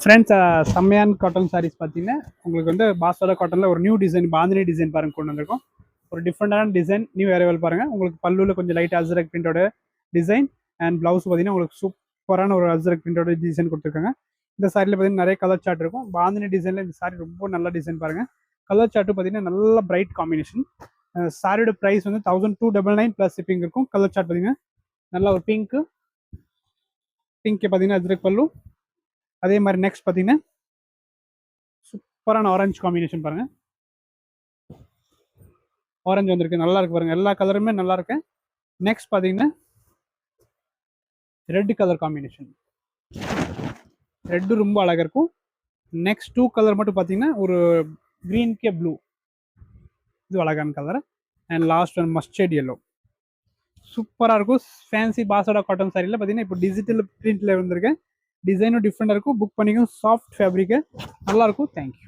Friends செம்மையான cotton saris பார்த்தீங்கன்னா உங்களுக்கு வந்து பாஸ்வாடா காட்டனில் ஒரு நியூ டிசைன் பாந்தினி டிசைன் பாருங்க கொண்டு வந்திருக்கோம். ஒரு டிஃப்ரெண்டான டிசைன் நியூ அரைவல் பாருங்கள். உங்களுக்கு பல்லுவில் கொஞ்சம் லைட் அஸ்ரக் பிரிண்டோட டிசைன் அண்ட் ப்ளவுஸ் பார்த்தீங்கன்னா உங்களுக்கு சூப்பரான ஒரு அஸ்ரக் பிரிண்டோட டிசைன் கொடுத்துருக்காங்க. இந்த சாரியில் பார்த்தீங்கன்னா நிறைய கலர் சார்ட் இருக்கும். பாந்தினி டிசைனில் இந்த சாரி ரொம்ப நல்ல டிசைன் பாருங்கள். கலர் சார்ட்டு பார்த்தீங்கன்னா நல்ல பிரைட் காம்பினேஷன். சாரியோட ப்ரைஸ் வந்து 1299 ப்ளஸ் ஷிப்பிங் இருக்கும். கலர் சார்ட் பார்த்தீங்கன்னா நல்ல ஒரு பிங்க்கு பார்த்தீங்கன்னா அஸ்ரக் பல்லு. அதே மாதிரி நெக்ஸ்ட் பார்த்தீங்கன்னா சூப்பரான ஆரஞ்சு காம்பினேஷன் பாருங்க. ஆரஞ்சு வந்திருக்கு, நல்லா இருக்கு பாருங்க. எல்லா கலருமே நல்லா இருக்கு. நெக்ஸ்ட் பார்த்தீங்கன்னா ரெட் கலர் காம்பினேஷன். ரெட்டு ரொம்ப அழகாக இருக்கும். நெக்ஸ்ட் 2 கலர் மட்டும் பார்த்தீங்கன்னா ஒரு க்ரீன்கே ப்ளூ, இது அழகான colour. And last one mustard yellow, சூப்பராக இருக்கும். ஃபேன்சி பாசோடா காட்டன் சாரியில் பார்த்தீங்கன்னா இப்போ டிஜிட்டல் பிரிண்ட்ல வந்திருக்கு. டிசைனும் டிஃப்ரெண்டாக இருக்கும். புக் பண்ணிக்கும். சாஃப்ட் ஃபேப்ரிக்கு நல்லாயிருக்கும். தேங்க்யூ.